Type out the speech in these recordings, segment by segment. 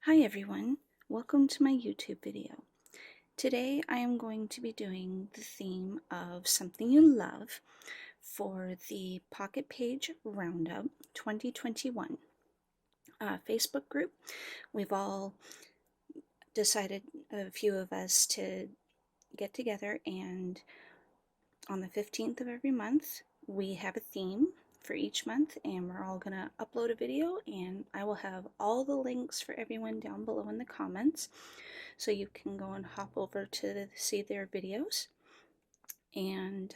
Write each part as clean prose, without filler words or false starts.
Hi everyone, welcome to my YouTube video. Today I am going to be doing the theme of something you love for the Pocket Page Roundup 2021 Facebook group. We've all decided, a few of us, to get together, and on the 15th of every month we have a theme for each month, and we're all going to upload a video, and I will have all the links for everyone down below in the comments so you can go and hop over to see their videos. And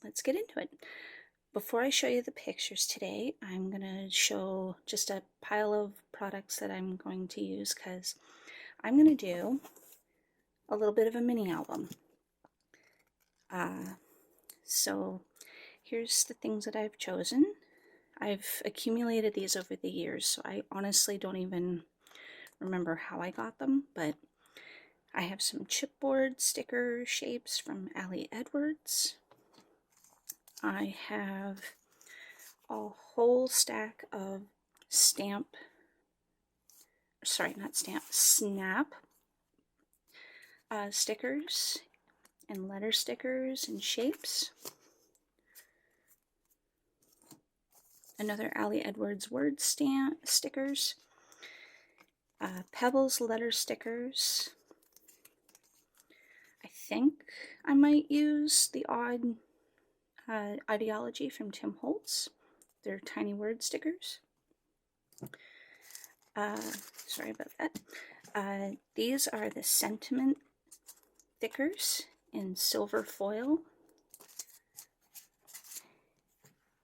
let's get into it. Before I show you the pictures today, I'm going to show just a pile of products that I'm going to use, because I'm going to do a little bit of a mini album. So here's the things that I've chosen. I've accumulated these over the years, so I honestly don't even remember how I got them, but I have some chipboard sticker shapes from Ali Edwards. I have a whole stack of snap stickers and letter stickers and shapes. Another Ali Edwards word stickers. Pebbles letter stickers. I think I might use the odd ideology from Tim Holtz. They're tiny word stickers. Sorry about that. These are the sentiment stickers in silver foil.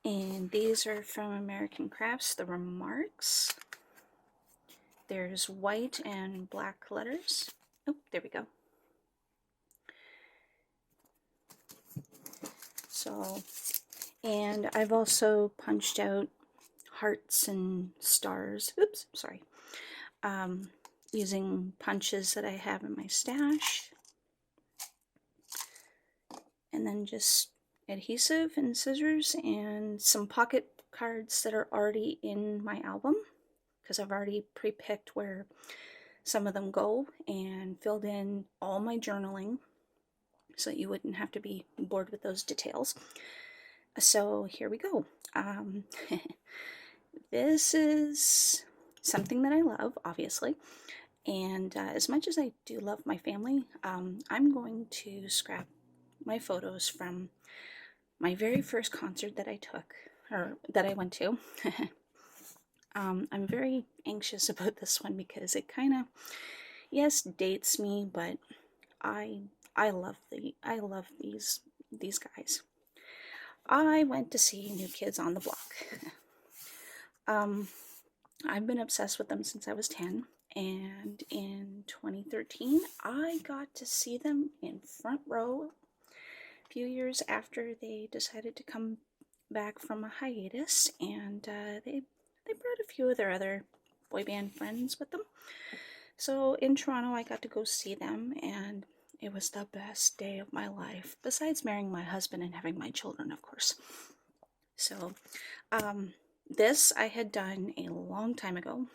And these are from American Crafts, the remarks. There's white and black letters. Oh, there we go. So, and I've also punched out hearts and stars. Oops, sorry. Using punches that I have in my stash. And then just adhesive and scissors and some pocket cards that are already in my album, because I've already pre-picked where some of them go and filled in all my journaling so that you wouldn't have to be bored with those details. So here we go. This is something that I love, obviously, and as much as I do love my family, I'm going to scrap my photos from my very first concert that I took, or that I went to. I'm very anxious about this one because it kind of, yes, dates me, but I love these guys. I went to see New Kids on the Block. I've been obsessed with them since I was 10, and in 2013 I got to see them in front row a few years after they decided to come back from a hiatus, and they brought a few of their other boy band friends with them. So in Toronto I got to go see them, and it was the best day of my life, besides marrying my husband and having my children, of course. So this I had done a long time ago.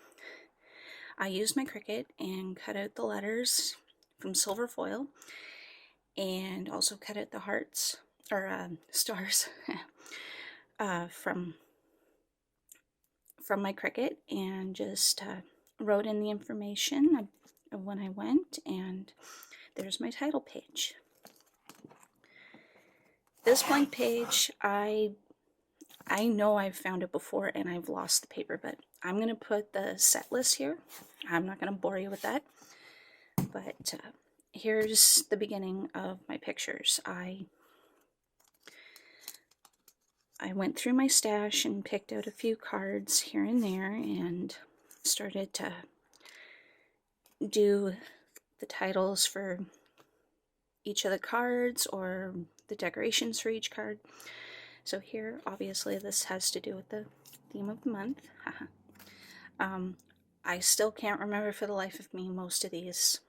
I used my Cricut and cut out the letters from silver foil, and also cut out the hearts, or stars, from my Cricut, and just wrote in the information of when I went, and there's my title page. This blank page, I know I've found it before and I've lost the paper, but I'm going to put the set list here. I'm not going to bore you with that, but here's the beginning of my pictures. I went through my stash and picked out a few cards here and there and started to do the titles for each of the cards, or the decorations for each card. So here, obviously, this has to do with the theme of the month. I still can't remember for the life of me most of these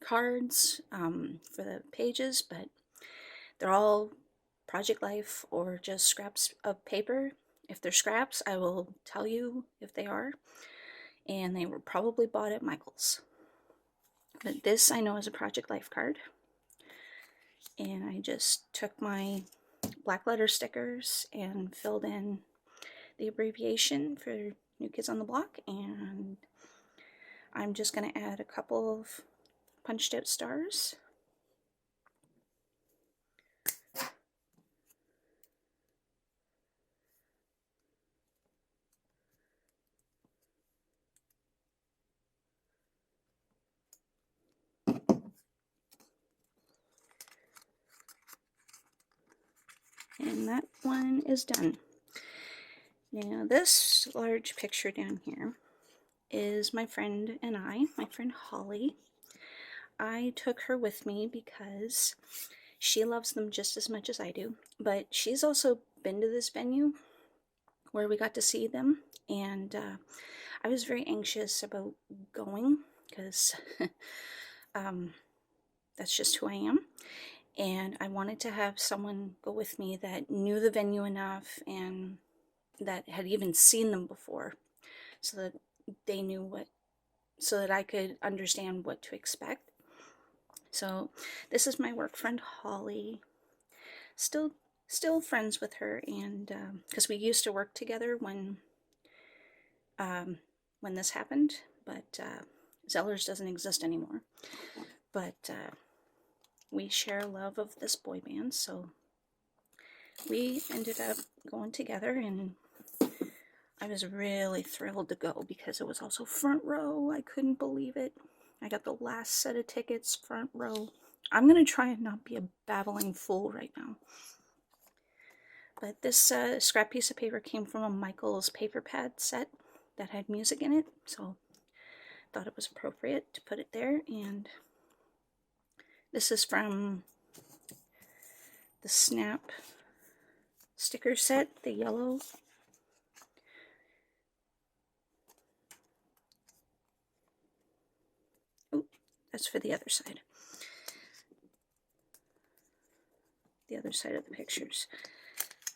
cards for the pages, but they're all Project Life or just scraps of paper. If they're scraps, I will tell you if they are. and they were probably bought at Michael's. But this I know is a Project Life card, and I just took my black letter stickers and filled in the abbreviation for New Kids on the Block, and I'm just going to add a couple of punched out stars. And that one is done. Now this large picture down here is my friend and my friend Holly. I took her with me because she loves them just as much as I do, but she's also been to this venue where we got to see them, and I was very anxious about going because that's just who I am. And I wanted to have someone go with me that knew the venue enough and that had even seen them before, so that they knew so that I could understand what to expect. So this is my work friend Holly. Still friends with her, and because we used to work together when this happened, but Zellers doesn't exist anymore. But we share a love of this boy band, so we ended up going together, and I was really thrilled to go because it was also front row. I couldn't believe it. I got the last set of tickets, front row. I'm going to try and not be a babbling fool right now. But this scrap piece of paper came from a Michael's paper pad set that had music in it, so I thought it was appropriate to put it there. And this is from the Snap sticker set, the yellow. Oh, that's for the other side. The other side of the pictures.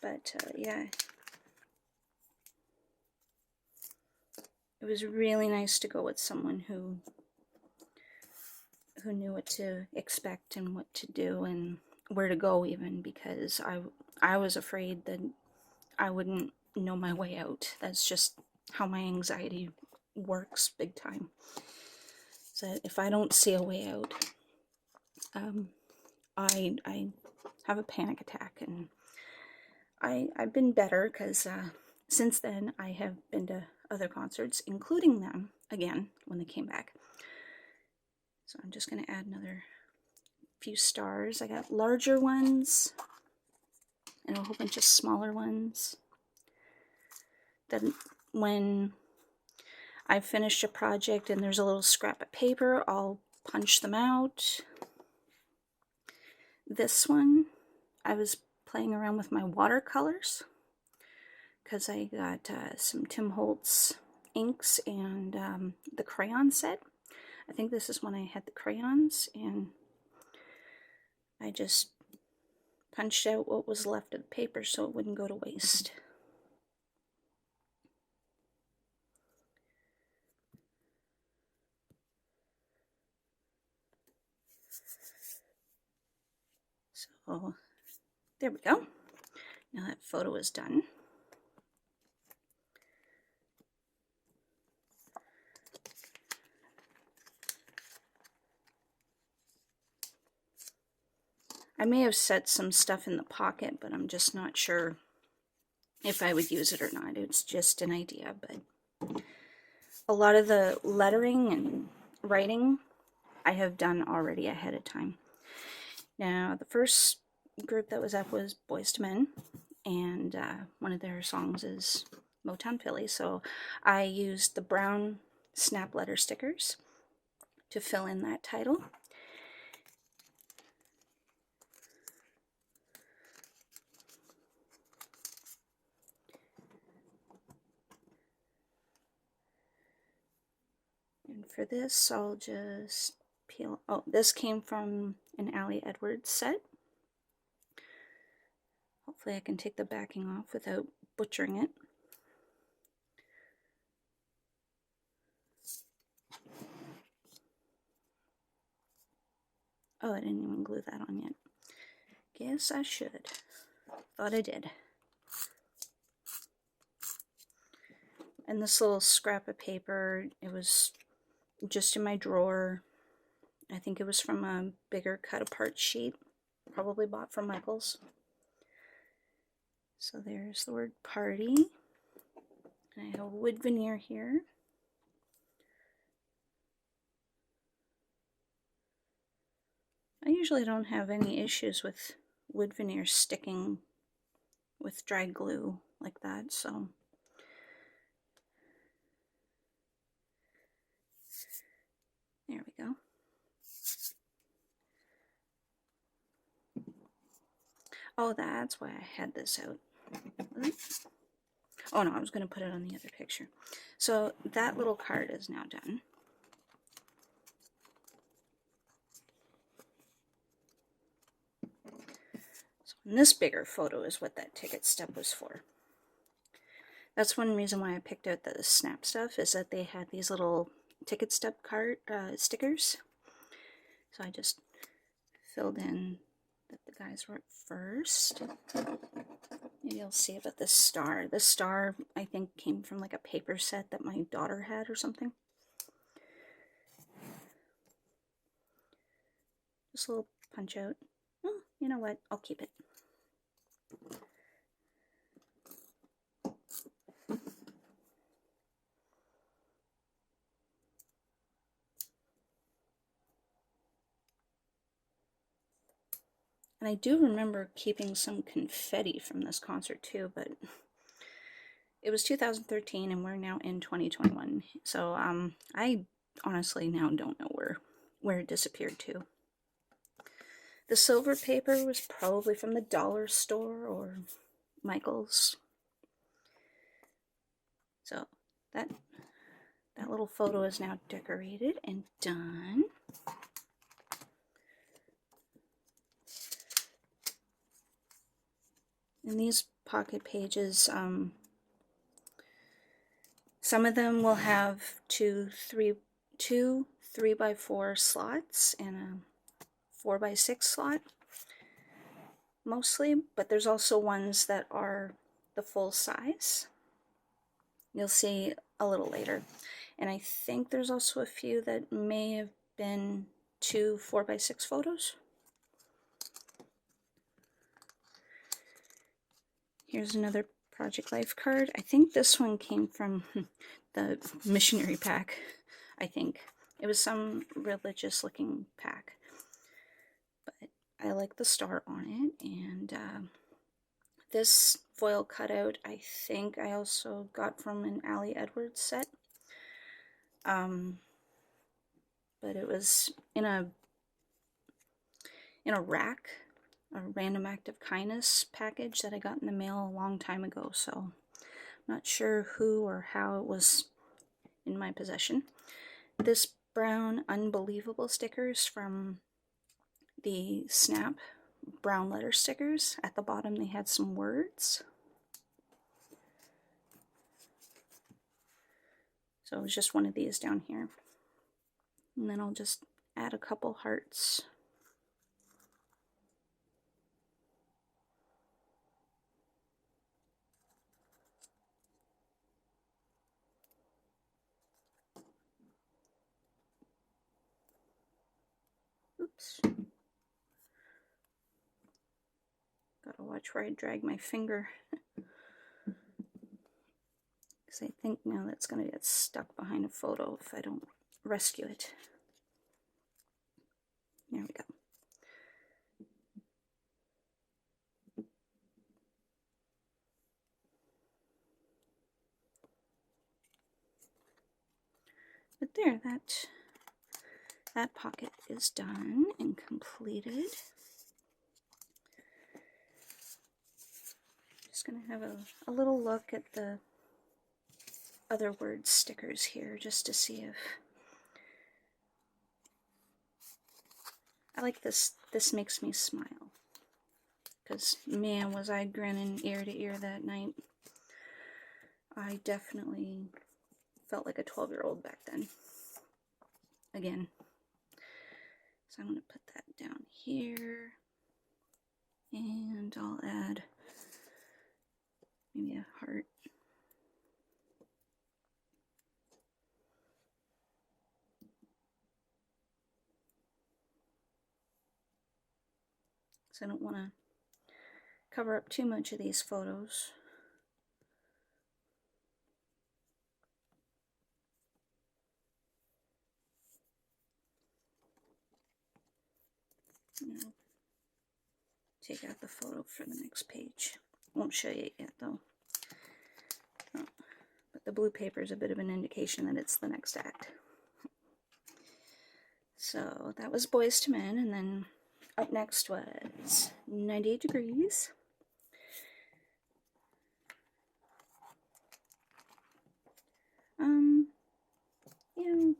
But yeah, it was really nice to go with someone who knew what to expect and what to do and where to go, even, because I was afraid that I wouldn't know my way out. That's just how my anxiety works big time. So if I don't see a way out, I have a panic attack, and I've been better because since then I have been to other concerts, including them again when they came back. So I'm just going to add another few stars. I got larger ones and a whole bunch of smaller ones. Then when I finish a project and there's a little scrap of paper, I'll punch them out. This one, I was playing around with my watercolors because I got some Tim Holtz inks and the crayon set. I think this is when I had the crayons, and I just punched out what was left of the paper so it wouldn't go to waste. So there we go. Now that photo is done. I may have set some stuff in the pocket, but I'm just not sure if I would use it or not. It's just an idea, but a lot of the lettering and writing I have done already ahead of time. Now, the first group that was up was Boys to Men, and one of their songs is Motown Philly, so I used the brown snap letter stickers to fill in that title. And for this, I'll just peel. Oh, this came from an Allie Edwards set. Hopefully I can take the backing off without butchering it. Oh, I didn't even glue that on yet. Guess I should. Thought I did. And this little scrap of paper, it was just in my drawer. I think it was from a bigger cut apart sheet, probably bought from Michael's. So there's the word party. And I have wood veneer here. I usually don't have any issues with wood veneer sticking with dry glue like that, so there we go. Oh, that's why I had this out. Oh no, I was going to put it on the other picture. So that little card is now done. So this bigger photo is what that ticket stub was for. That's one reason why I picked out the snap stuff, is that they had these little ticket stub card stickers. So I just filled in that the guys were at first. Maybe you'll see about this star. This star, I think, came from like a paper set that my daughter had or something. Just a little punch out. Oh, you know what? I'll keep it. And I do remember keeping some confetti from this concert too, but it was 2013 and we're now in 2021. So I honestly now don't know where it disappeared to. The silver paper was probably from the dollar store or Michael's. So that little photo is now decorated and done. And these pocket pages, some of them will have two 3x4 slots and a 4x6 slot, mostly, but there's also ones that are the full size. You'll see a little later. And I think there's also a few that may have been 2 4x6 photos. Here's another Project Life card. I think this one came from the missionary pack, I think. It was some religious looking pack. But I like the star on it. And this foil cutout, I think I also got from an Allie Edwards set. But it was in a rack, a Random Act of Kindness package that I got in the mail a long time ago, so I'm not sure who or how it was in my possession. This brown Unbelievable stickers from the Snap brown letter stickers. At the bottom they had some words. So it was just one of these down here. And then I'll just add a couple hearts. Oops. Gotta watch where I drag my finger. Because I think now that's gonna get stuck behind a photo if I don't rescue it. There we go. But there, that pocket is done and completed. Just gonna have a little look at the other word stickers here just to see if I like this. This makes me smile. Because man, was I grinning ear to ear that night. I definitely felt like a 12-year-old back then. Again. So I'm going to put that down here, and I'll add maybe a heart. So I don't want to cover up too much of these photos. I'll take out the photo for the next page. Won't show you it yet though. Oh, but the blue paper is a bit of an indication that it's the next act. So that was Boys to Men, and then up next was 98 Degrees. Yeah,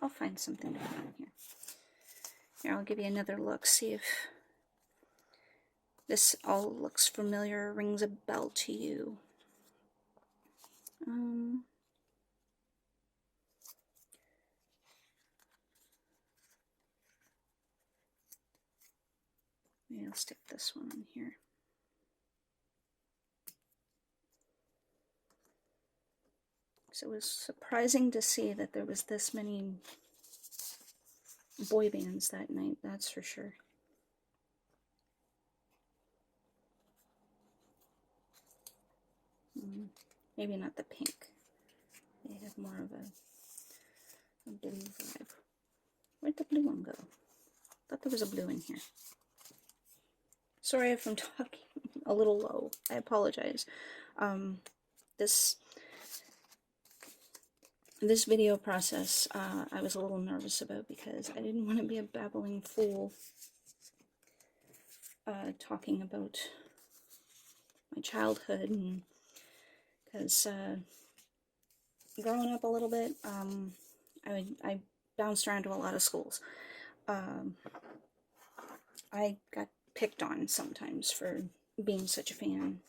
I'll find something to put on here. Here, I'll give you another look, see if this all looks familiar, rings a bell to you. Maybe I'll stick this one in here. So it was surprising to see that there was this many boy bands that night, that's for sure. Maybe not the pink. They have more of a blue vibe. Where'd the blue one go? Thought there was a blue in here. Sorry if I'm talking a little low. I apologize. This video process, I was a little nervous about because I didn't want to be a babbling fool talking about my childhood, and because growing up a little bit, I bounced around to a lot of schools. I got picked on sometimes for being such a fan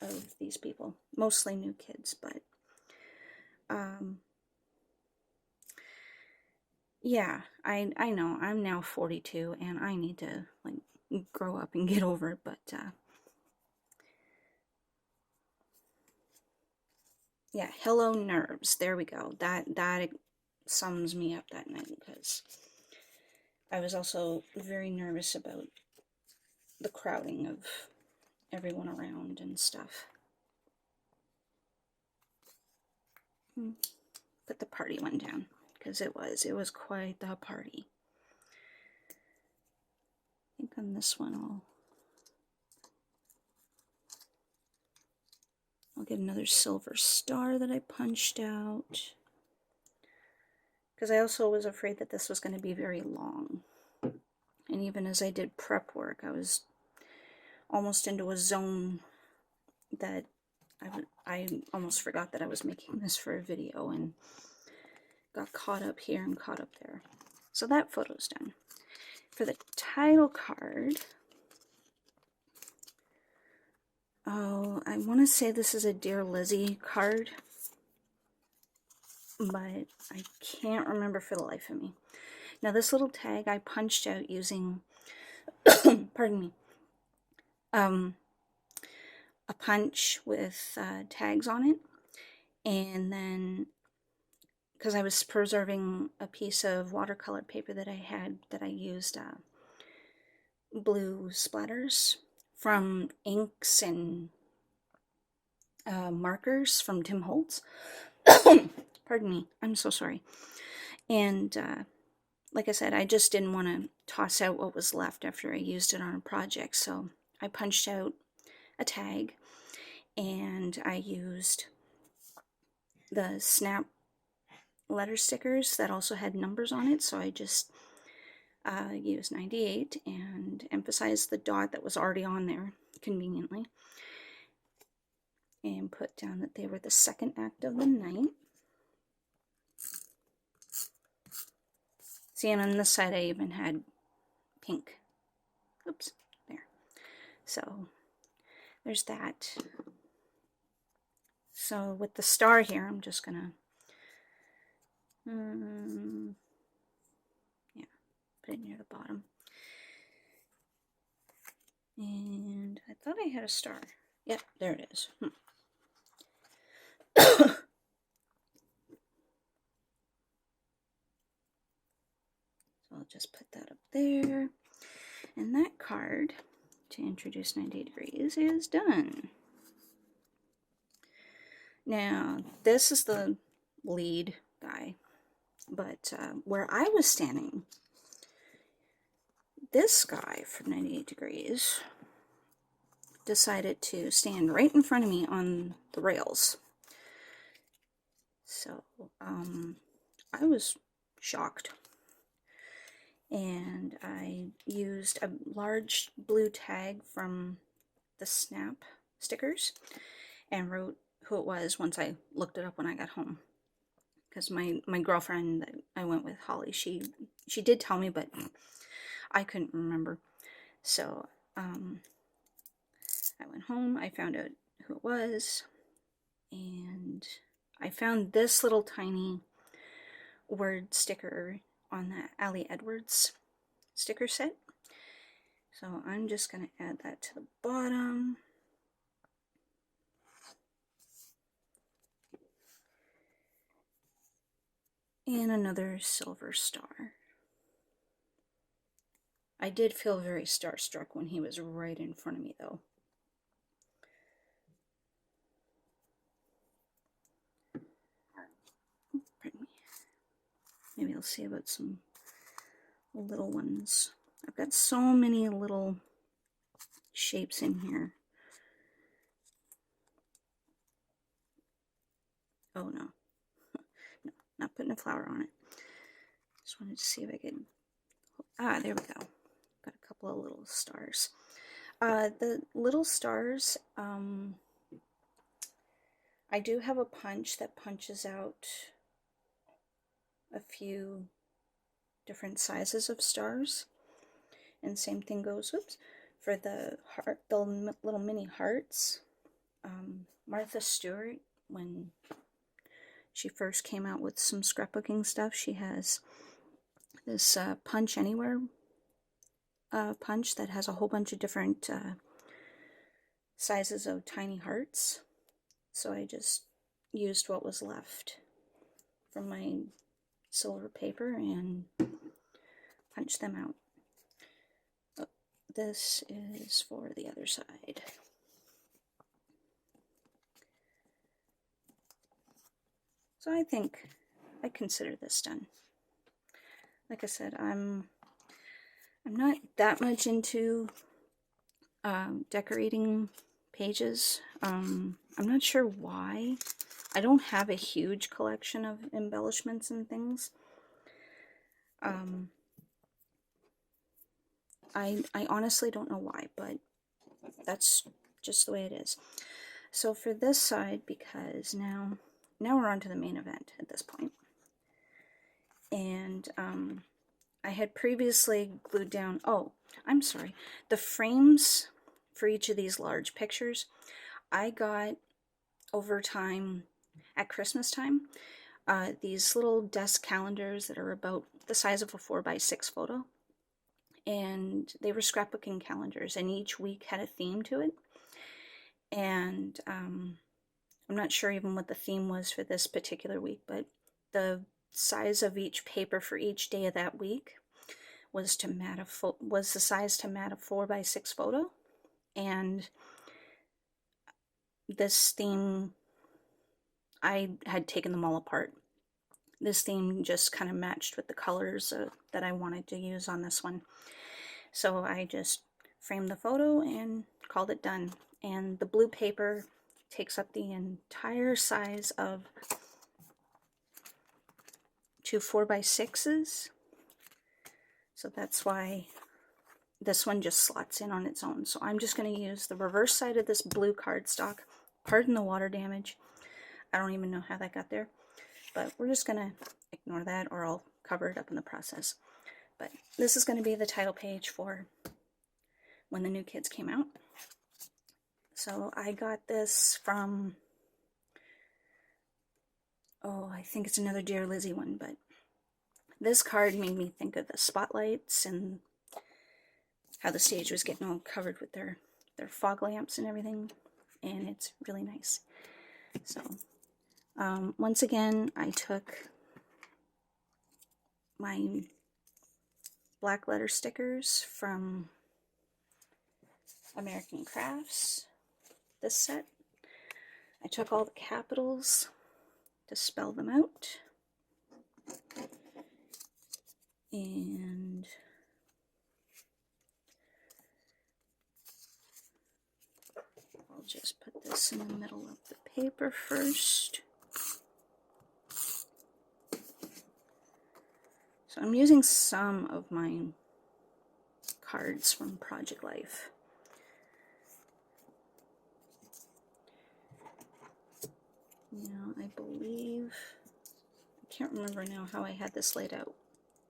of these people, mostly new kids, but yeah, I know I'm now 42 and I need to like grow up and get over it, but yeah, hello nerves, there we go. That sums me up that night, because I was also very nervous about the crowding of everyone around and stuff. Put the party one down, because it was quite the party. I think on this one I'll get another silver star that I punched out, because I also was afraid that this was going to be very long. And even as I did prep work, I was almost into a zone that I almost forgot that I was making this for a video and got caught up here and caught up there. So that photo's done. For the title card, oh, I want to say this is a Dear Lizzie card, but I can't remember for the life of me. Now this little tag I punched out using, pardon me, a punch with tags on it, and then because I was preserving a piece of watercolor paper that I had, that I used blue splatters from inks and markers from Tim Holtz. Pardon me, I'm so sorry. And like I said, I just didn't want to toss out what was left after I used it on a project, so I punched out a tag, and I used the snap letter stickers that also had numbers on it, so I just used 98 and emphasized the dot that was already on there conveniently, and put down that they were the second act of the night. See, and on this side I even had pink. Oops, there. So there's that. So with the star here, I'm just gonna yeah, put it near the I had a star. Yep, there it is. So I'll just put that up there. And that card, to introduce 98 Degrees, is done. Now, this is the lead guy, but where I was standing, this guy from 98 Degrees decided to stand right in front of me on the rails. So, I was shocked. And I used a large blue tag from the Snap stickers and wrote who it was once I looked it up when I got home. Because my girlfriend that I went with, Holly, she did tell me, but I couldn't remember. So I went home, I found out who it was, and I found this little tiny word sticker on the Allie Edwards sticker set. So I'm just going to add that to the bottom. And another silver star. I did feel very starstruck when he was right in front of me, though. Pardon me. Maybe I'll see about some little ones. I've got so many little shapes in here. Oh no. No, not putting a flower on it. Just wanted to see if I could... Ah, there we go. Got a couple of little stars. The little stars, I do have a punch that punches out a few different sizes of stars. And same thing goes, oops, for the heart, the little mini hearts. Martha Stewart, when she first came out with some scrapbooking stuff, she has this Punch Anywhere punch that has a whole bunch of different sizes of tiny hearts. So I just used what was left from my silver paper and punched them out. Oh, this is for the other side. So I think I consider this done. Like I said, I'm not that much into decorating pages. I'm not sure why. I don't have a huge collection of embellishments and things. I honestly don't know why, but that's just the way it is. So for this side, because now we're on to the main event at this point. And I had previously glued down, oh, I'm sorry, the frames for each of these large pictures, I got over time at Christmas time, these little desk calendars that are about the size of a 4x6 photo. And they were scrapbooking calendars, and each week had a theme to it. And I'm not sure even what the theme was for this particular week, but the size of each paper for each day of that week was the size to mat a 4x6 photo. And this theme, I had taken them all apart. This theme just kind of matched with the colors that I wanted to use on this one. So I just framed the photo and called it done. And the blue paper takes up the entire size of 2 4x6s. So that's why this one just slots in on its own. So I'm just going to use the reverse side of this blue cardstock. Pardon the water damage. I don't even know how that got there. But we're just going to ignore that, or I'll cover it up in the process. But this is going to be the title page for When the New Kids came out. So I got this from, oh, I think it's another Dear Lizzie one, but this card made me think of the spotlights and how the stage was getting all covered with their They're fog lamps and everything, and it's really nice. So once again, I took my black letter stickers from American Crafts, this set. I took all the capitals to spell them out, and I'll just put this in the middle of the paper first. So I'm using some of my cards from Project Life. Now, I believe, I can't remember now how I had this laid out,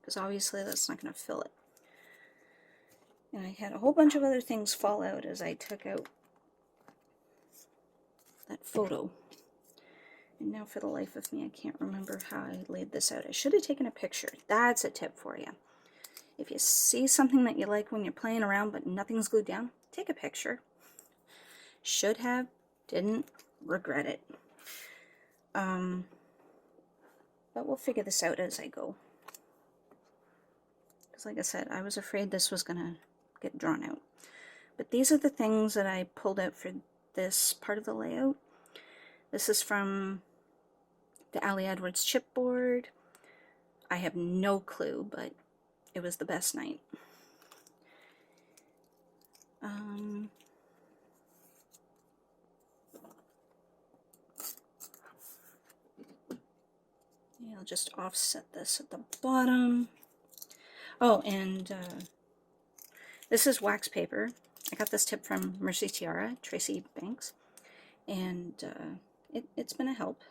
because obviously that's not going to fill it. And I had a whole bunch of other things fall out as I took out that photo. And now for the life of me, I can't remember how I laid this out. I should have taken a picture. That's a tip for you. If you see something that you like when you're playing around but nothing's glued down, take a picture. Should have, didn't, regret it. But we'll figure this out as I go. Because like I said, I was afraid this was going to get drawn out. But these are the things that I pulled out for this part of the layout. This is from the Ali Edwards chipboard. I have no clue, but it was the best night. Yeah, I'll just offset this at the bottom. Oh, and this is wax paper. I got this tip from Mercy Tiara, Tracy Banks, and it's been a help,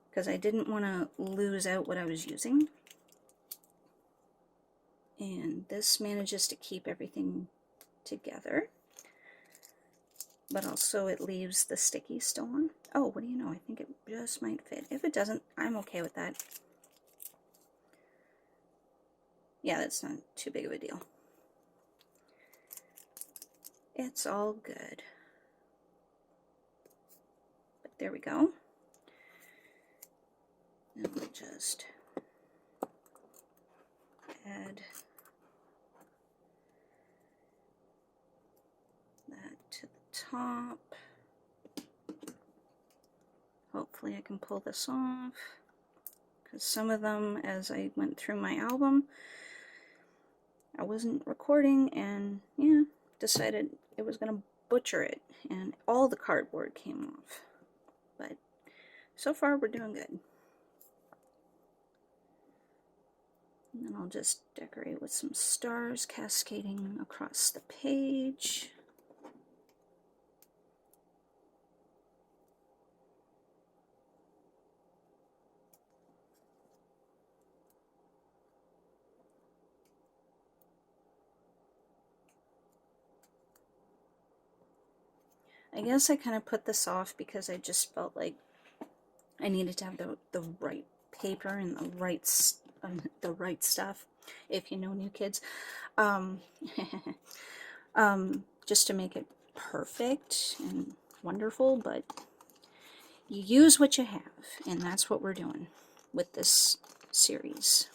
because I didn't want to lose out what I was using. And this manages to keep everything together, but also it leaves the sticky still on. Oh, what do you know? I think it just might fit. If it doesn't, I'm okay with that. Yeah, that's not too big of a deal. It's all good. But there we go. And we'll just add that to the top. Hopefully I can pull this off, because some of them, as I went through my album, I wasn't recording and yeah, decided it was going to butcher it, and all the cardboard came off. But so far we're doing good. And then I'll just decorate with some stars cascading across the page. I guess I kind of put this off because I just felt like I needed to have the right paper and the right stuff, if you know new kids, just to make it perfect and wonderful. But you use what you have, and that's what we're doing with this series.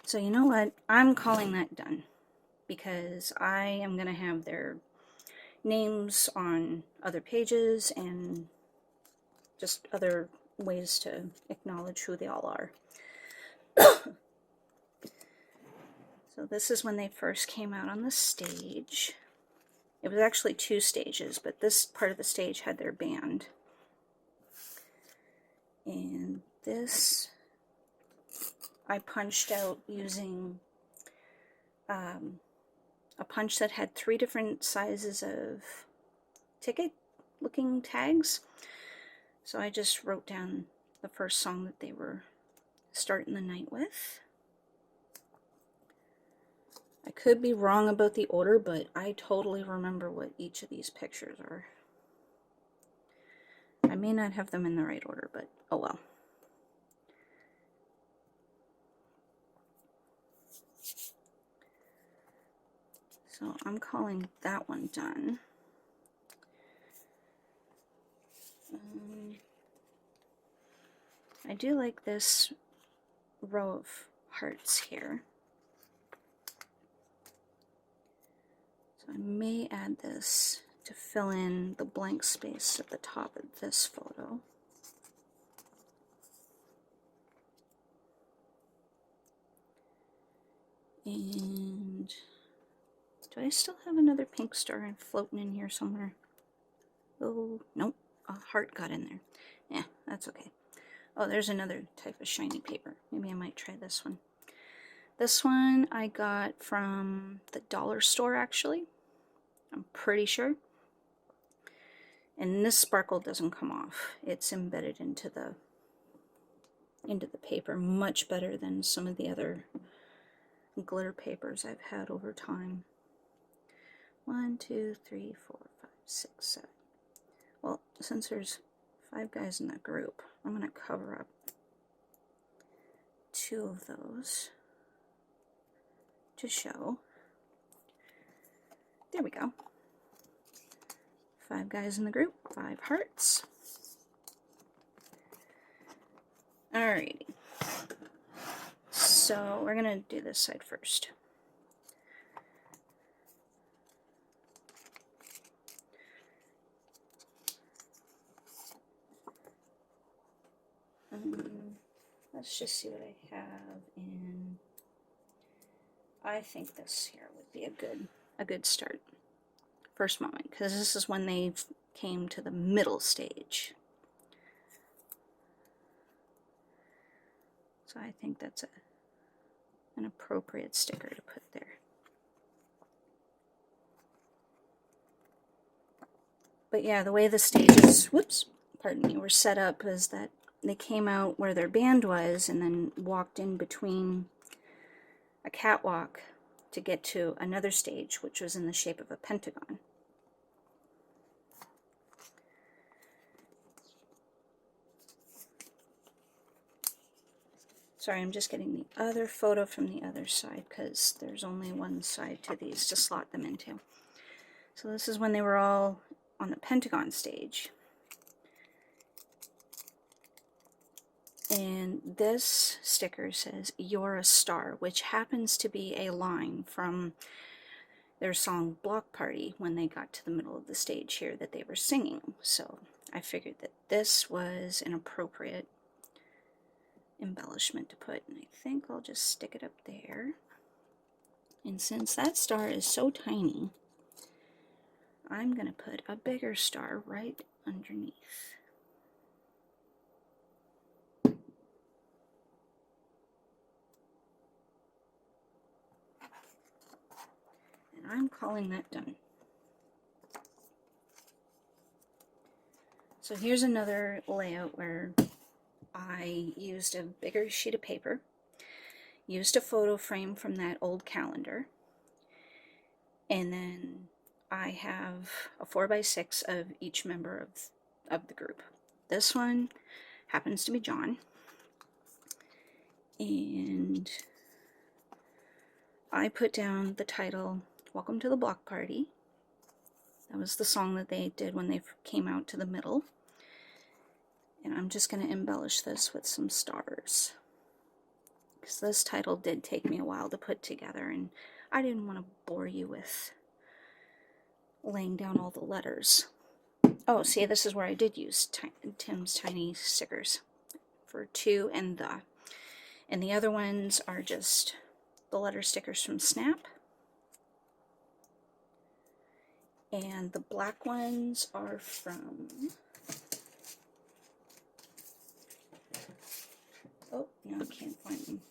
So you know what? I'm calling that done, because I am going to have their names on other pages and just other ways to acknowledge who they all are. So this is when they first came out on the stage. It was actually 2 stages, but this part of the stage had their band. And this I punched out using a punch that had 3 different sizes of ticket looking tags. So I just wrote down the first song that they were starting the night with. I could be wrong about the order, but I totally remember what each of these pictures are. I may not have them in the right order, but oh well. So I'm calling that one done. I do like this row of hearts here. So I may add this to fill in the blank space at the top of this photo. And do I still have another pink star floating in here somewhere? Oh, nope, a heart got in there. Yeah, that's okay. Oh, there's another type of shiny paper. Maybe I might try this one. This one I got from the dollar store, actually. I'm pretty sure. And this sparkle doesn't come off. It's embedded into the paper much better than some of the other glitter papers I've had over time. 1, 2, 3, 4, 5, 6, 7. Well, since there's 5 guys in that group, I'm going to cover up 2 of those to show. There we go. 5 guys in the group, 5 hearts. Alrighty. So we're going to do this side first. Let's just see what I have in. I think this here would be a good start. First moment, because this is when they came to the middle stage. So I think that's an appropriate sticker to put there. But yeah, the way the stages, pardon me, were set up is that they came out where their band was and then walked in between a catwalk to get to another stage, which was in the shape of a pentagon. Sorry, I'm just getting the other photo from the other side because there's only one side to these to slot them into. So this is when they were all on the pentagon stage. And this sticker says, "You're a star," which happens to be a line from their song Block Party when they got to the middle of the stage here that they were singing. So I figured that this was an appropriate embellishment to put, and I think I'll just stick it up there. And since that star is so tiny, I'm going to put a bigger star right underneath. I'm calling that done. So here's another layout where I used a bigger sheet of paper, used a photo frame from that old calendar, and then I have a 4x6 of each member of the group. This one happens to be John, and I put down the title, "Welcome to the Block Party." That was the song that they did when they came out to the middle. And I'm just going to embellish this with some stars, because this title did take me a while to put together, and I didn't want to bore you with laying down all the letters. Oh, see, this is where I did use Tim's Tiny stickers for "to" and "the." And the other ones are just the letter stickers from Snap. And the black ones are from, oh, no, I can't find them.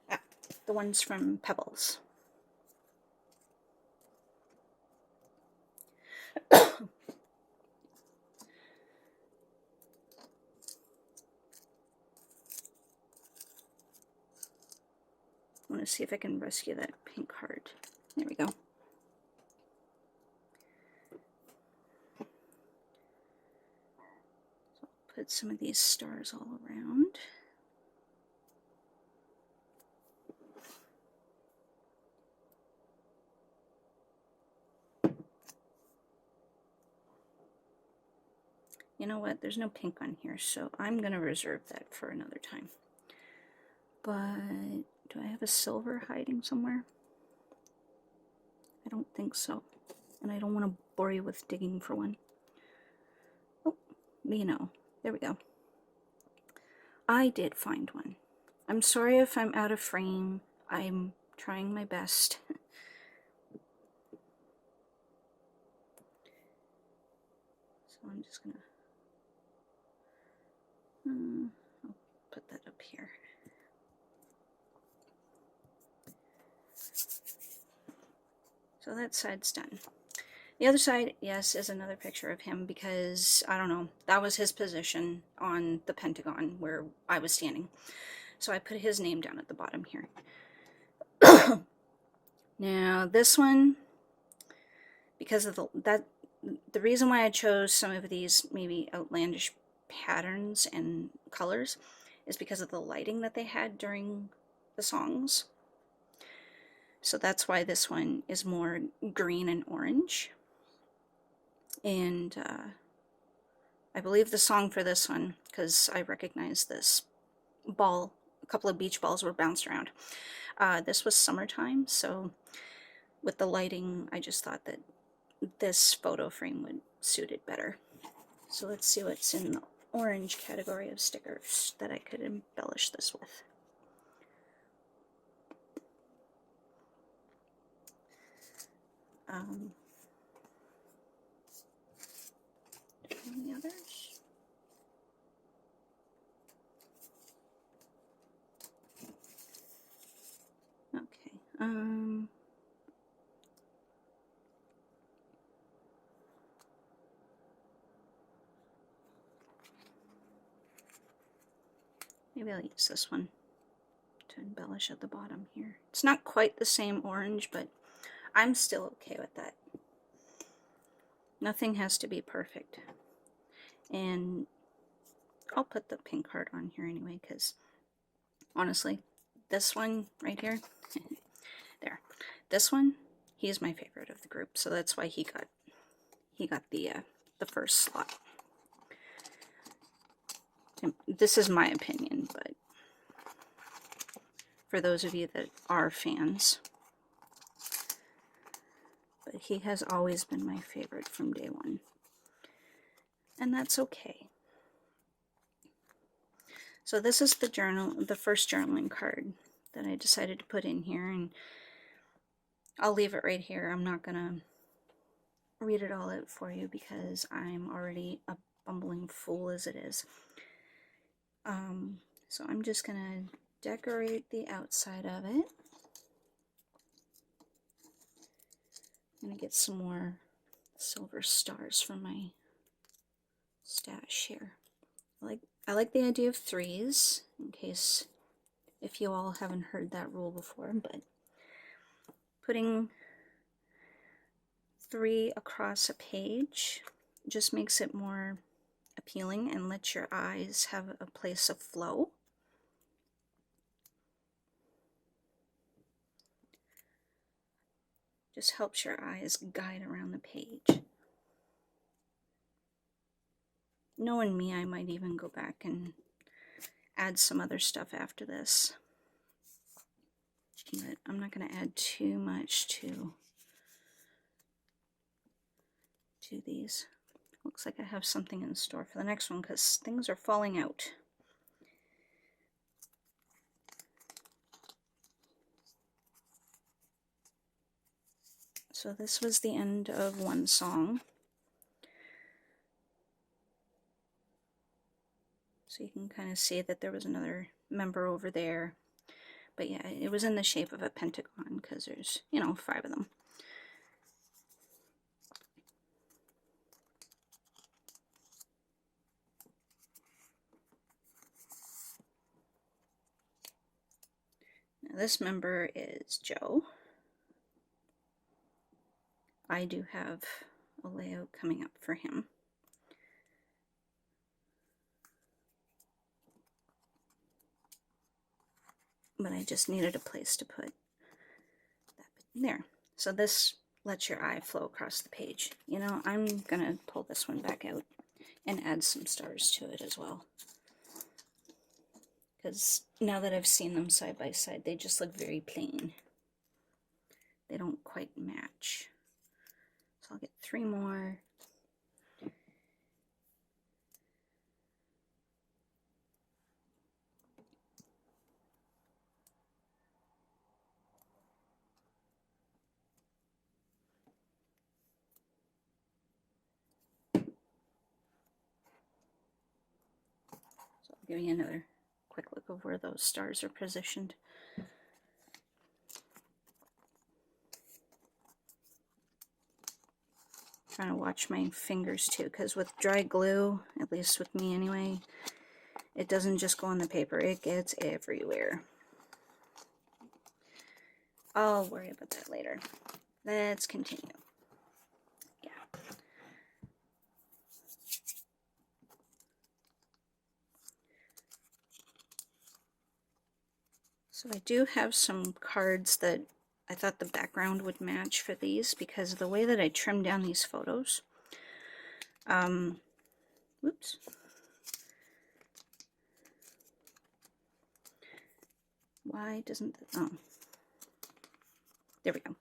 Ah, the ones from Pebbles. I want to see if I can rescue that pink heart. There we go. So I'll put some of these stars all around. You know what? There's no pink on here, so I'm going to reserve that for another time. But do I have a silver hiding somewhere? I don't think so. And I don't want to bore you with digging for one. Oh, you know, there we go. I did find one. I'm sorry if I'm out of frame. I'm trying my best. So I'm just gonna I'll put that up here. So that side's done. The other side, yes, is another picture of him because, I don't know, that was his position on the Pentagon where I was standing. So I put his name down at the bottom here. Now this one, because of the reason why I chose some of these maybe outlandish patterns and colors is because of the lighting that they had during the songs. So that's why this one is more green and orange. And I believe the song for this one, because I recognize this ball, a couple of beach balls were bounced around. This was Summertime, so with the lighting, I just thought that this photo frame would suit it better. So let's see what's in the orange category of stickers that I could embellish this with. Any others? Okay. Maybe I'll use this one to embellish at the bottom here. It's not quite the same orange, but I'm still okay with that. Nothing has to be perfect. And I'll put the pink heart on here anyway, because honestly, this one right here, there, this one, he's my favorite of the group, so that's why he got the first slot. And this is my opinion, but for those of you that are fans, but he has always been my favorite from day one, and that's okay. So this is the first journaling card that I decided to put in here, and I'll leave it right here. I'm not gonna read it all out for you because I'm already a bumbling fool as it is. So I'm just gonna decorate the outside of it. I'm gonna get some more silver stars from my stash here. I like the idea of 3s, in case if you all haven't heard that rule before, but putting 3 across a page just makes it more appealing and lets your eyes have a place of flow. Just helps your eyes guide around the page. Knowing me, I might even go back and add some other stuff after this. But I'm not going to add too much to these. Looks like I have something in store for the next one because things are falling out. So this was the end of one song. So you can kind of see that there was another member over there. But yeah, it was in the shape of a pentagon because there's, 5 of them. Now this member is Joe. I do have a layout coming up for him. But I just needed a place to put that there. So this lets your eye flow across the page. I'm gonna pull this one back out and add some stars to it as well. Because now that I've seen them side by side, they just look very plain. They don't quite match. So I'll get 3 more. So I'll give you another quick look of where those stars are positioned. Trying to watch my fingers too, because with dry glue, at least with me anyway, it doesn't just go on the paper, it gets everywhere. I'll worry about that later. Let's continue. Yeah. So I do have some cards that I thought the background would match for these because of the way that I trimmed down these photos. Whoops. Why doesn't, oh, there we go.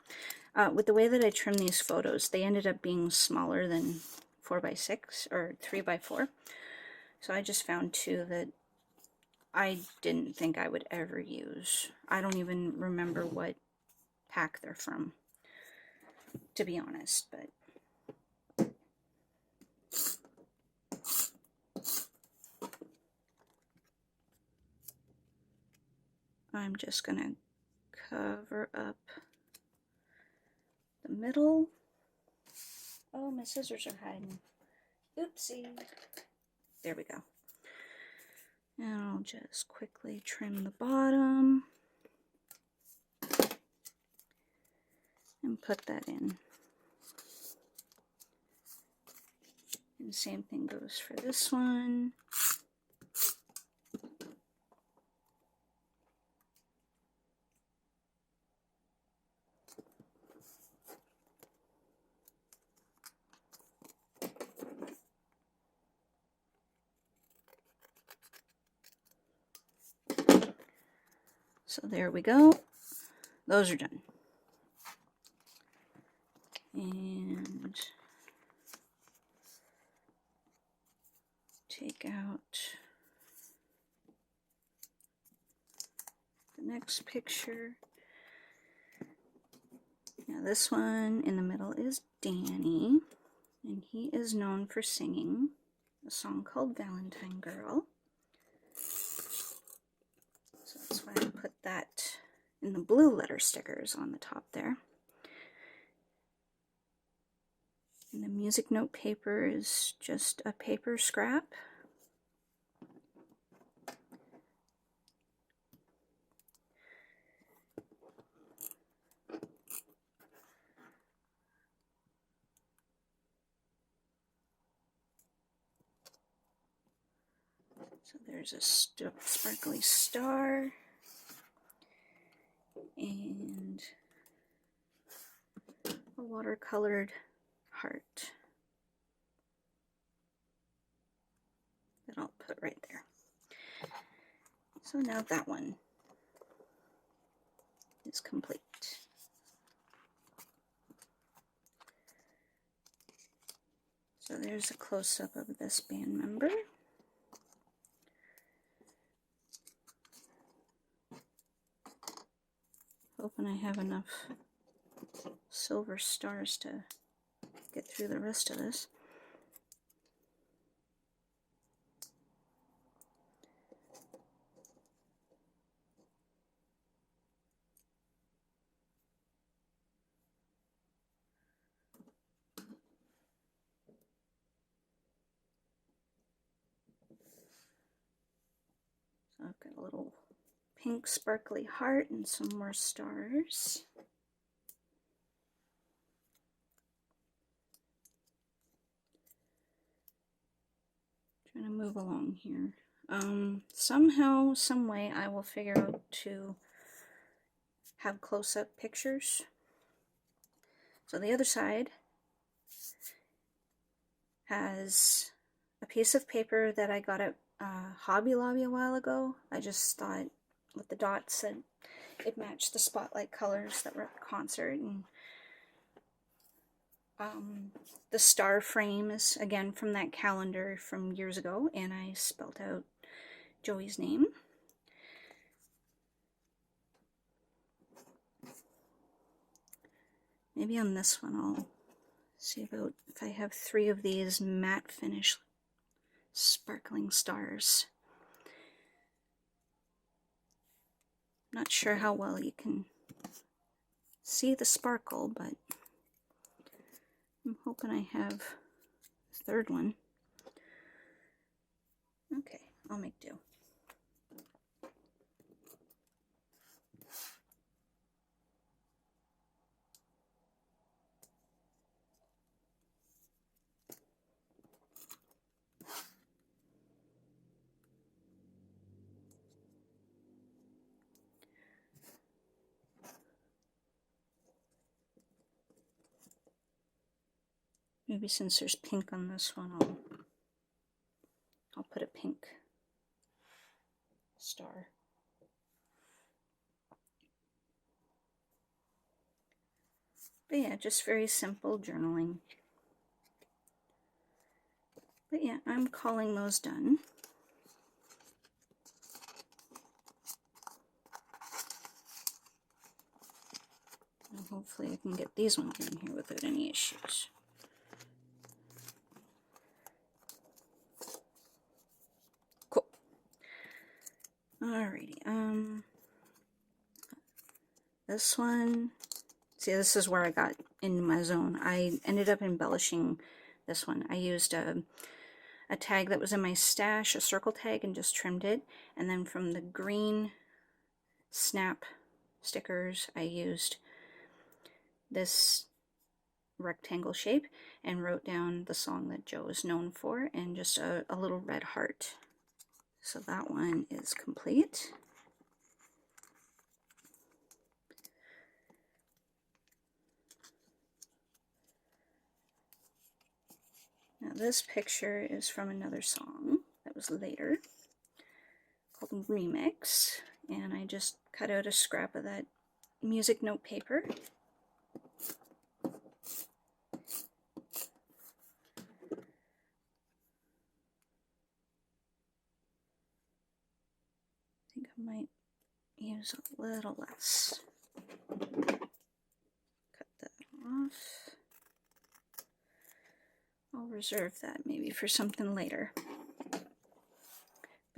With the way that I trimmed these photos, they ended up being smaller than 4x6 or 3x4. So I just found 2 that I didn't think I would ever use. I don't even remember what pack they're from, to be honest, but I'm just gonna cover up the middle. Oh, my scissors are hiding. Oopsie. There we go. And I'll just quickly trim the bottom and put that in. And same thing goes for this one. So there we go. Those are done. And take out the next picture. Now this one in the middle is Danny, and he is known for singing a song called Valentine Girl. So that's why I put that in the blue letter stickers on the top there. And the music note paper is just a paper scrap. So there's a sparkly star and a watercolored heart that I'll put right there. So now that one is complete. So there's a close-up of this band member. Hoping I have enough silver stars to get through the rest of this. So I've got a little pink sparkly heart and some more stars. Trying to move along here. Somehow, some way, I will figure out to have close-up pictures. So the other side has a piece of paper that I got at Hobby Lobby a while ago. I just thought with the dots that it matched the spotlight colors that were at the concert. And the star frame is again from that calendar from years ago, and I spelled out Joey's name. Maybe on this one I'll see about if I have 3 of these matte finish sparkling stars. Not sure how well you can see the sparkle, but I'm hoping I have a 3rd one. Okay, I'll make do. Maybe since there's pink on this one, I'll put a pink star. But yeah, just very simple journaling. But yeah, I'm calling those done. And hopefully I can get these ones in here without any issues. Cool. Alrighty, this one, see, this is where I got in my zone. I ended up embellishing this one. I used a tag that was in my stash, a circle tag, and just trimmed it. And then from the green snap stickers, I used this rectangle shape and wrote down the song that Joe is known for, and just a little red heart. So that one is complete. Now this picture is from another song that was later called Remix, and I just cut out a scrap of that music note paper. I think I might use a little less. Cut that off. I'll reserve that maybe for something later. But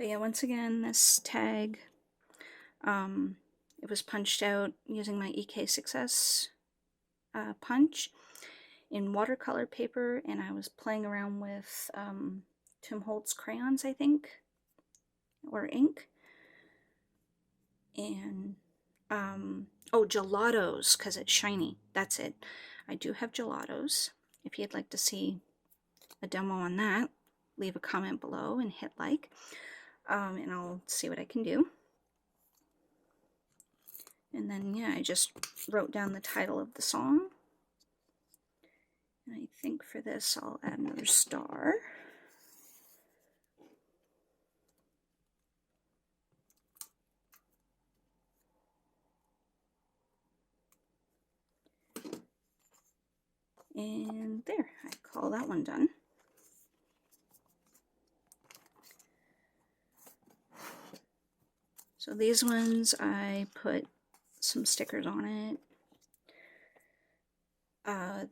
yeah, once again, this tag, it was punched out using my EK6S punch in watercolor paper, and I was playing around with Tim Holtz crayons, I think, or ink. And, oh, gelatos, because it's shiny. That's it. I do have gelatos. If you'd like to see a demo on that, leave a comment below and hit like, and I'll see what I can do. And then, yeah, I just wrote down the title of the song. And I think for this, I'll add another star. And there, I call that one done. So these ones, I put some stickers on it.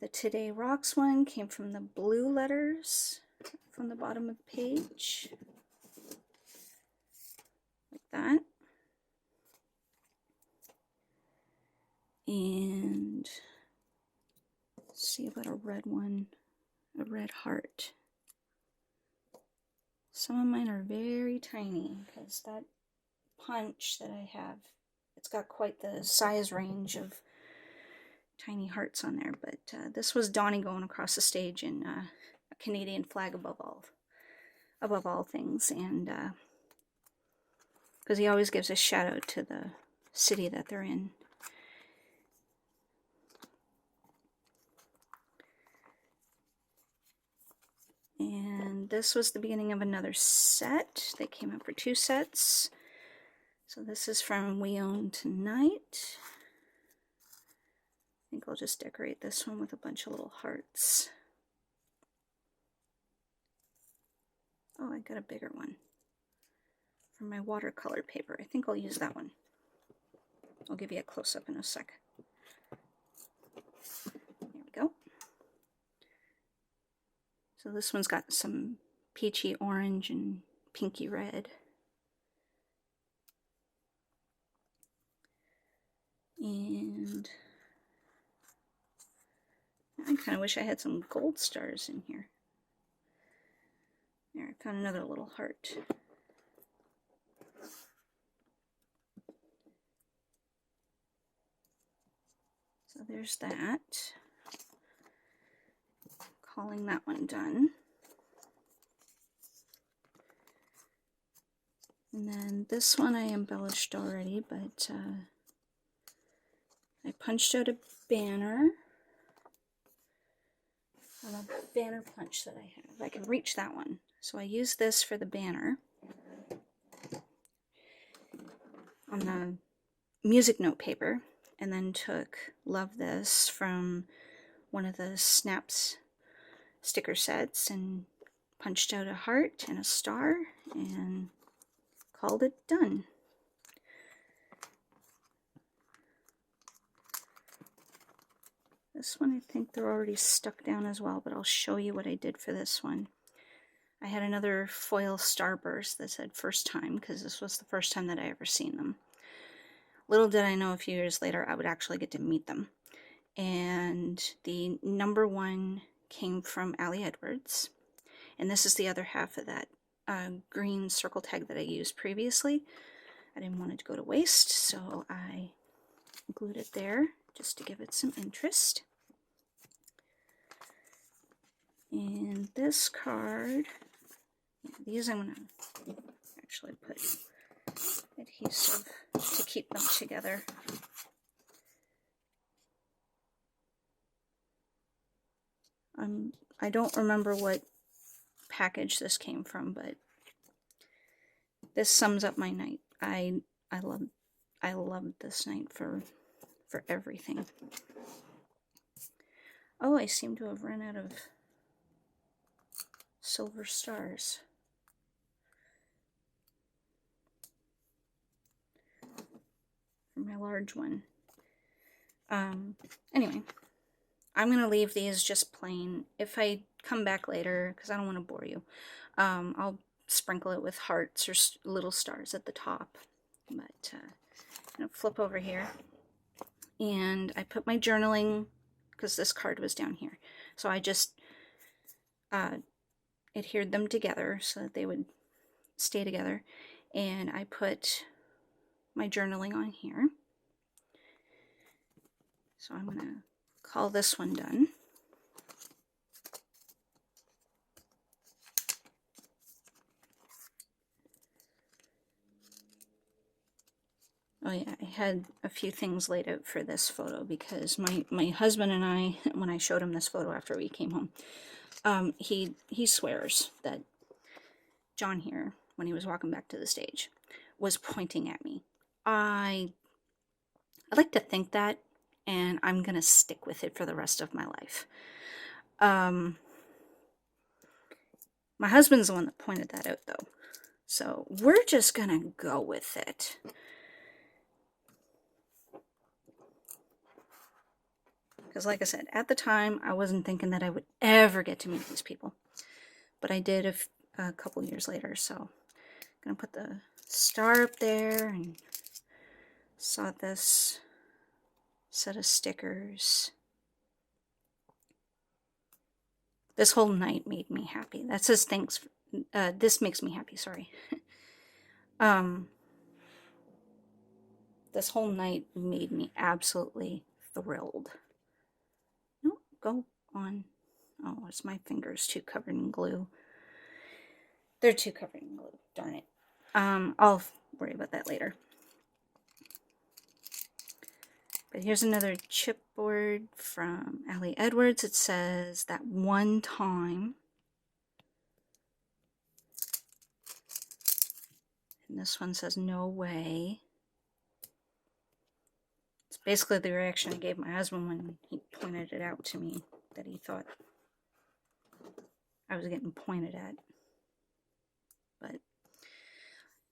The Today Rocks one came from the blue letters from the bottom of the page, like that. And let's see about a red one, a red heart. Some of mine are very tiny because that punch that I have, it's got quite the size range of tiny hearts on there. But this was Donnie going across the stage in a Canadian flag above all things, and because he always gives a shout out to the city that they're in. And this was the beginning of another set. They came out for 2 sets. So this is from We Own Tonight. I think I'll just decorate this one with a bunch of little hearts. Oh, I got a bigger one for my watercolor paper. I think I'll use that one. I'll give you a close-up in a sec. There we go. So this one's got some peachy orange and pinky red. And I kind of wish I had some gold stars in here. There, I found another little heart. So there's that. Calling that one done. And then this one I embellished already, but I punched out a banner. On a banner punch that I have. I can reach that one. So I used this for the banner on the music note paper, and then took Love This from one of the Snaps sticker sets and punched out a heart and a star and called it done. This one, I think they're already stuck down as well, but I'll show you what I did for this one. I had another foil starburst that said first time, because this was the first time that I ever seen them. Little did I know a few years later I would actually get to meet them. And the number 1 came from Allie Edwards. And this is the other half of that green circle tag that I used previously. I didn't want it to go to waste, so I glued it there just to give it some interest. And this card, these I'm going to actually put adhesive to keep them together. I don't remember what package this came from, but this sums up my night. I loved this night for everything. Oh, I seem to have run out of silver stars. For my large one. Anyway, I'm going to leave these just plain. If I come back later, because I don't want to bore you, I'll sprinkle it with hearts or little stars at the top. But I'm going to flip over here. And I put my journaling, because this card was down here. So I just adhered them together so that they would stay together. And I put my journaling on here. So I'm going to call this one done. Oh yeah, I had a few things laid out for this photo because my husband and I, when I showed him this photo after we came home, he swears that John here, when he was walking back to the stage, was pointing at me. I like to think that, and I'm gonna stick with it for the rest of my life. My husband's the one that pointed that out, though, so we're just gonna go with it. Because like I said, at the time, I wasn't thinking that I would ever get to meet these people. But I did a couple years later, so I'm going to put the star up there and saw this set of stickers. This whole night made me happy. That says thanks. This makes me happy, sorry. This whole night made me absolutely thrilled. No, go on. Oh, it's my fingers too covered in glue. They're too covered in glue, darn it. I'll worry about that later. But here's another chipboard from Allie Edwards. It says that one time. And this one says, no way. It's basically the reaction I gave my husband when he pointed it out to me, that he thought I was getting pointed at. But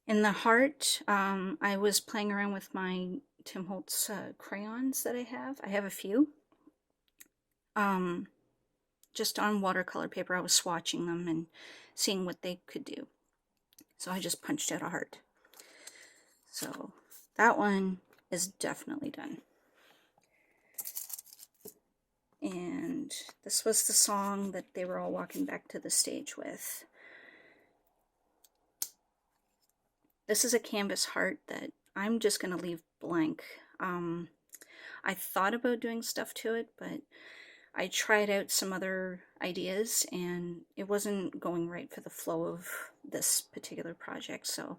in the heart, I was playing around with my Tim Holtz crayons that I have. I have a few. Just on watercolor paper, I was swatching them and seeing what they could do. So I just punched out a heart. So that one is definitely done. And this was the song that they were all walking back to the stage with. This is a canvas heart that I'm just going to leave blank. I thought about doing stuff to it, but I tried out some other ideas and it wasn't going right for the flow of this particular project, so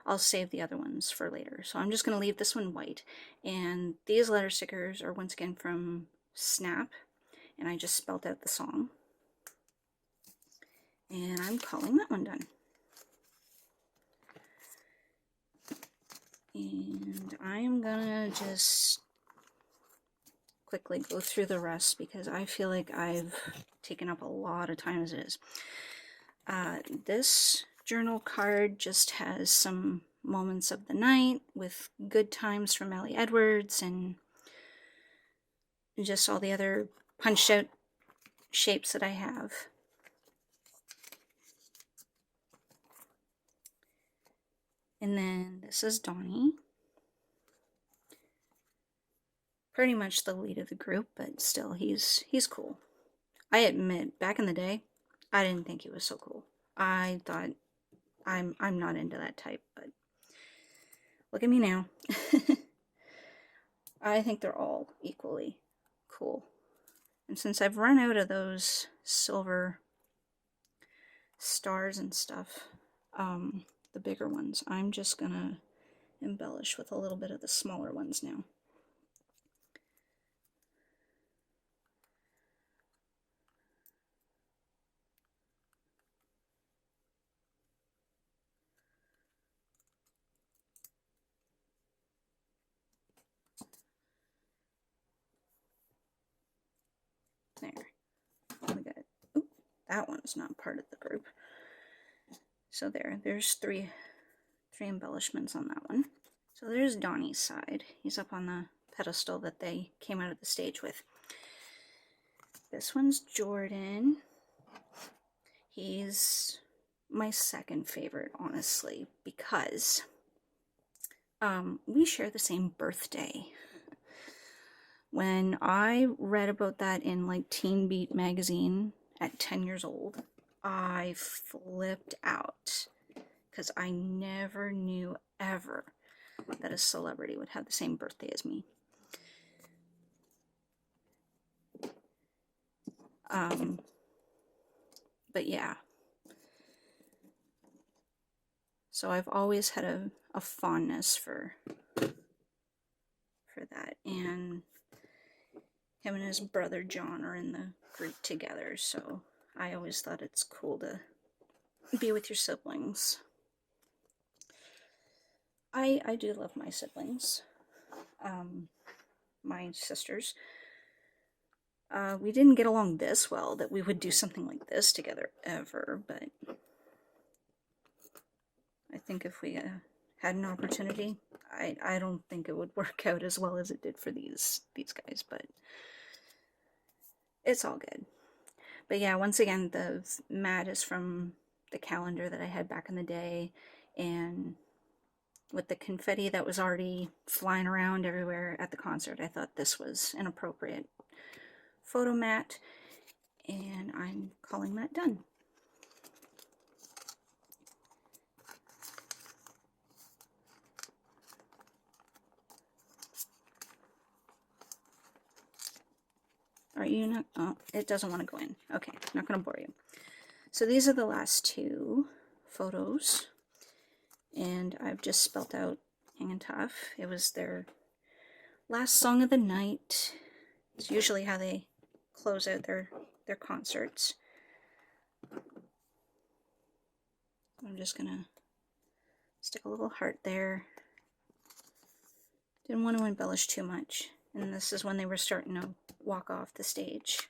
I'll save the other ones for later. So I'm just going to leave this one white. And these letter stickers are once again from Snap, and I just spelled out the song. And I'm calling that one done. And I'm gonna just quickly go through the rest because I feel like I've taken up a lot of time as it is. This journal card just has some moments of the night with good times from Ellie Edwards and just all the other punched out shapes that I have. And then this is Donnie. Pretty much the lead of the group, but still, he's cool. I admit, back in the day, I didn't think he was so cool. I thought, I'm not into that type, but look at me now. I think they're all equally cool. And since I've run out of those silver stars and stuff, the bigger ones, I'm just gonna embellish with a little bit of the smaller ones now. There. We got, oop, that one's not part of the group. So there's three embellishments on that one. So there's Donnie's side. He's up on the pedestal that they came out of the stage with. This one's Jordan. He's my second favorite, honestly, because we share the same birthday. When I read about that in like Teen Beat magazine at 10 years old, I flipped out because I never knew ever that a celebrity would have the same birthday as me. But yeah. So I've always had a fondness for that. And him and his brother John are in the group together, so I always thought it's cool to be with your siblings. I do love my siblings, my sisters. We didn't get along this well that we would do something like this together ever, but I think if we had an opportunity, I don't think it would work out as well as it did for these guys, but it's all good. But yeah, once again, the mat is from the calendar that I had back in the day, and with the confetti that was already flying around everywhere at the concert, I thought this was an appropriate photo mat, and I'm calling that done. Are you not? Oh, it doesn't want to go in. Okay, not going to bore you. So these are the last two photos, and I've just spelt out Hangin' Tough. It was their last song of the night. It's usually how they close out their concerts. I'm just going to Stick a little heart there. Didn't want to embellish too much. And this is when they were starting to walk off the stage.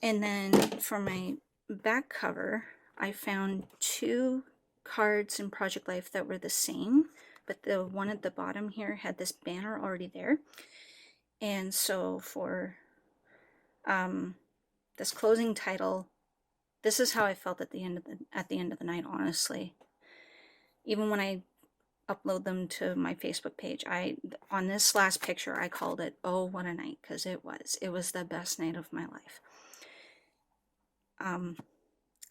And then for my back cover, I found 2 cards in Project Life that were the same, but the one at the bottom here had this banner already there. And so for this closing title, this is how I felt at the end of the night, honestly. Even when I upload them to my Facebook page, on this last picture I called it "Oh, what a night," because it was the best night of my life.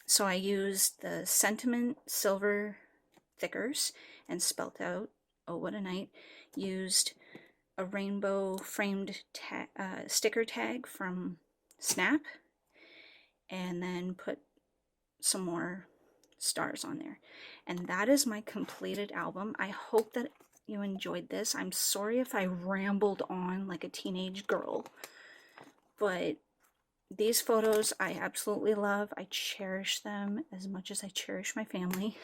So I used the Sentiment Silver thickers and spelt out "Oh, what a night." Used a rainbow framed sticker tag from Snap, and then put some more stars on there. And that is my completed album. I hope that you enjoyed this. I'm sorry if I rambled on like a teenage girl, but these photos I absolutely love. I cherish them as much as I cherish my family.